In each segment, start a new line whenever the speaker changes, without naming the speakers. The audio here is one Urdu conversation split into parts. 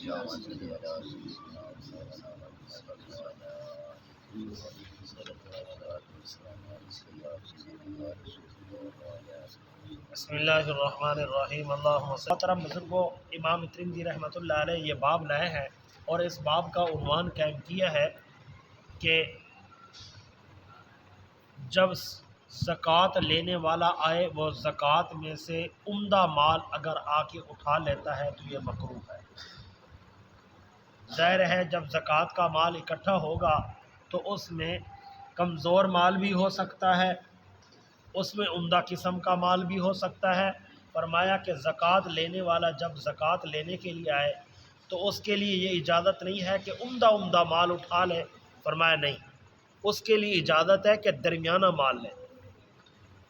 بسم اللہ الرحمن الرحیم۔ اللہم صل۔ محترم بزرگوں، امام ترمذی رحمۃ اللہ علیہ یہ باب لائے ہیں اور اس باب کا عنوان قائم کیا ہے کہ جب زکوٰۃ لینے والا آئے وہ زکوٰۃ میں سے عمدہ مال اگر آ کے اٹھا لیتا ہے تو یہ مکروہ ہے۔ ظاہر ہے جب زکوٰۃ کا مال اکٹھا ہوگا تو اس میں کمزور مال بھی ہو سکتا ہے، اس میں عمدہ قسم کا مال بھی ہو سکتا ہے۔ فرمایا کہ زکوٰۃ لینے والا جب زکوٰۃ لینے کے لیے آئے تو اس کے لیے یہ اجازت نہیں ہے کہ عمدہ مال اٹھا لے۔ فرمایا نہیں، اس کے لیے اجازت ہے کہ درمیانہ مال لے۔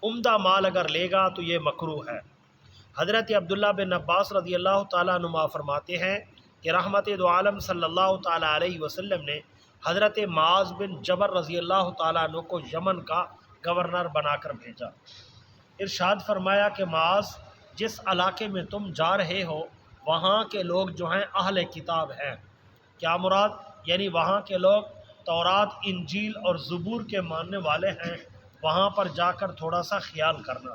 عمدہ مال اگر لے گا تو یہ مکروہ ہے۔ حضرت عبداللہ بن عباس رضی اللہ تعالیٰ عنہما فرماتے ہیں کہ رحمت دو عالم صلی اللہ تعالیٰ علیہ وسلم نے حضرت معاذ بن جبل رضی اللہ تعالیٰ عنہ کو یمن کا گورنر بنا کر بھیجا۔ ارشاد فرمایا کہ معاذ، جس علاقے میں تم جا رہے ہو وہاں کے لوگ جو ہیں اہل کتاب ہیں۔ کیا مراد؟ یعنی وہاں کے لوگ تورات، انجیل اور زبور کے ماننے والے ہیں۔ وہاں پر جا کر تھوڑا سا خیال کرنا۔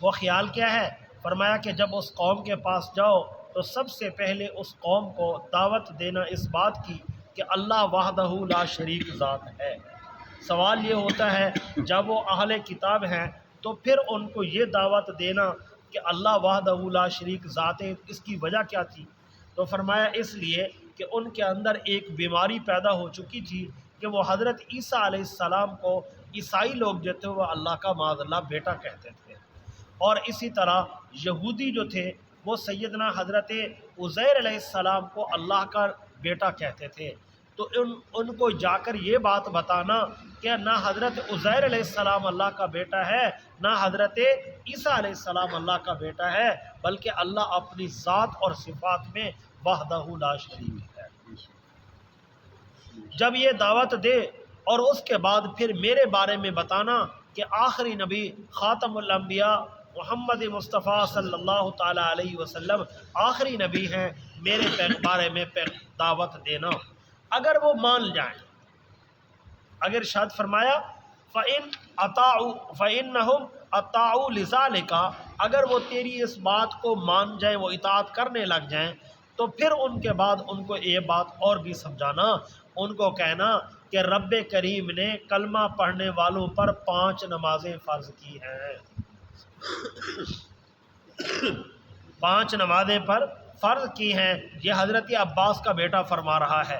وہ خیال کیا ہے؟ فرمایا کہ جب اس قوم کے پاس جاؤ تو سب سے پہلے اس قوم کو دعوت دینا اس بات کی کہ اللہ وحدہ لا شریک ذات ہے۔ سوال یہ ہوتا ہے جب وہ اہل کتاب ہیں تو پھر ان کو یہ دعوت دینا کہ اللہ وحدہ لا شریک ذات ہے، اس کی وجہ کیا تھی؟ تو فرمایا اس لیے کہ ان کے اندر ایک بیماری پیدا ہو چکی تھی کہ وہ حضرت عیسیٰ علیہ السلام کو عیسائی لوگ جو تھے وہ اللہ کا معاذ اللہ بیٹا کہتے تھے، اور اسی طرح یہودی جو تھے وہ سیدنا حضرت عزیر علیہ السلام کو اللہ کا بیٹا کہتے تھے۔ تو ان کو جا کر یہ بات بتانا کہ نہ حضرت عزیر علیہ السلام اللہ کا بیٹا ہے، نہ حضرت عیسیٰ علیہ السلام اللہ کا بیٹا ہے، بلکہ اللہ اپنی ذات اور صفات میں وحدہ لا شریک ہے۔ جب یہ دعوت دے اور اس کے بعد پھر میرے بارے میں بتانا کہ آخری نبی خاتم الانبیاء محمد مصطفیٰ صلی اللہ تعالیٰ علیہ وسلم آخری نبی ہیں، میرے بارے میں دعوت دینا۔ اگر وہ مان جائیں، اگر ارشاد فرمایا فَإِنَّهُمْ أَطَاعُوا لِذَلِكَ، اگر وہ تیری اس بات کو مان جائیں، وہ اطاعت کرنے لگ جائیں، تو پھر ان کے بعد ان کو یہ بات اور بھی سمجھانا، ان کو کہنا کہ رب کریم نے کلمہ پڑھنے والوں پر 5 نمازیں فرض کی ہیں۔ 5 نمازیں پر فرض کی ہیں۔ یہ حضرت عباس کا بیٹا فرما رہا ہے۔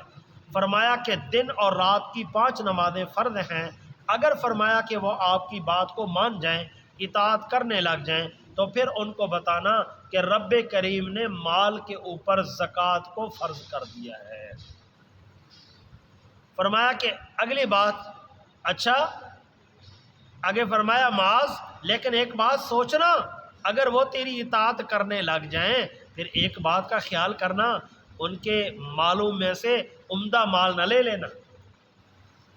فرمایا کہ دن اور رات کی 5 نمازیں فرض ہیں۔ اگر فرمایا کہ وہ آپ کی بات کو مان جائیں، اطاعت کرنے لگ جائیں، تو پھر ان کو بتانا کہ رب کریم نے مال کے اوپر زکوٰۃ کو فرض کر دیا ہے۔ فرمایا کہ اگلی بات، اچھا آگے فرمایا معاذ، لیکن ایک بات سوچنا، اگر وہ تیری اطاعت کرنے لگ جائیں پھر ایک بات کا خیال کرنا، ان کے مالوں میں سے عمدہ مال نہ لے لینا۔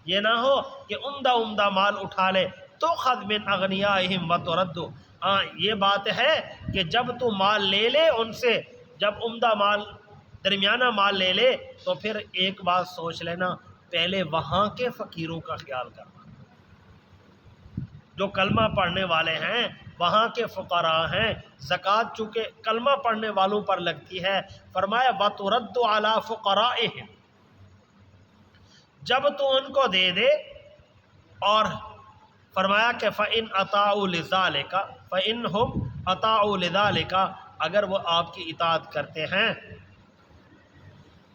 یہ نہ ہو کہ عمدہ مال اٹھا لے تو خذ من اغنیائہم وترد۔ ہاں یہ بات ہے کہ جب تو مال لے لے ان سے، جب عمدہ مال درمیانہ مال لے لے تو پھر ایک بات سوچ لینا، پہلے وہاں کے فقیروں کا خیال کرنا۔ جو کلمہ پڑھنے والے ہیں وہاں کے فقراء ہیں، زکوٰۃ چونکہ کلمہ پڑھنے والوں پر لگتی ہے۔ فرمایا وَتُرَدُّ عَلَىٰ فُقَرَائِهِمْ، جب تو ان کو دے دے، اور فرمایا کہ فَإِنْ أَطَاعُوا لِذَلِكَ فَإِنْهُمْ أَطَاعُوا لِذَلِكَ، اگر وہ آپ کی اطاعت کرتے ہیں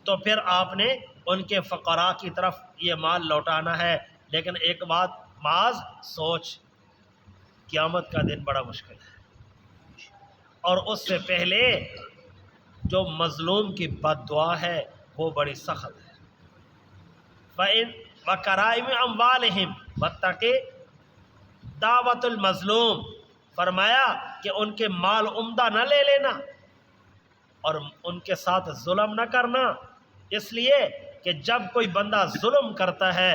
تو پھر آپ نے ان کے فقراء کی طرف یہ مال لوٹانا ہے۔ لیکن ایک بات معاذ سوچ، قیامت کا دن بڑا مشکل ہے، اور اس سے پہلے جو مظلوم کی بد دعا ہے وہ بڑی سخت ہے۔ وَكَرَائِمِ أَمْوَالِهِمْ وَاتَّقِ دعوت المظلوم، فرمایا کہ ان کے مال عمدہ نہ لے لینا اور ان کے ساتھ ظلم نہ کرنا، اس لیے کہ جب کوئی بندہ ظلم کرتا ہے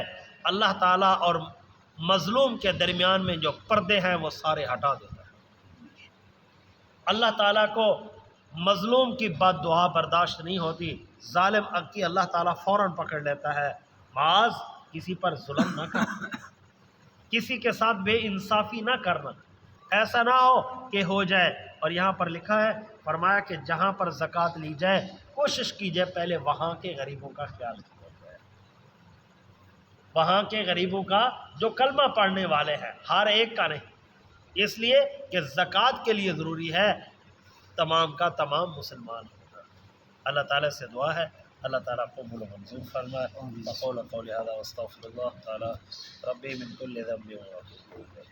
اللہ تعالیٰ اور مظلوم کے درمیان میں جو پردے ہیں وہ سارے ہٹا دیتا ہے۔ اللہ تعالیٰ کو مظلوم کی بد دعا برداشت نہیں ہوتی، ظالم کی اللہ تعالیٰ فوراً پکڑ لیتا ہے۔ معاذ کسی پر ظلم نہ کرنا، کسی کے ساتھ بے انصافی نہ کرنا، ایسا نہ ہو کہ ہو جائے۔ اور یہاں پر لکھا ہے، فرمایا کہ جہاں پر زکوٰۃ لی جائے کوشش کیجئے پہلے وہاں کے غریبوں کا خیال کیا جائے، وہاں کے غریبوں کا جو کلمہ پڑھنے والے ہیں، ہر ایک کا نہیں، اس لیے کہ زکوٰۃ کے لیے ضروری ہے تمام کا تمام مسلمان ہونا۔ اللہ تعالیٰ سے دعا ہے اللہ تعالیٰ قبول و منظور فرمائے۔ اقول قولی ھذا واستغفر اللہ تعالیٰ ربی من کل ذنب و اتوب الیہ۔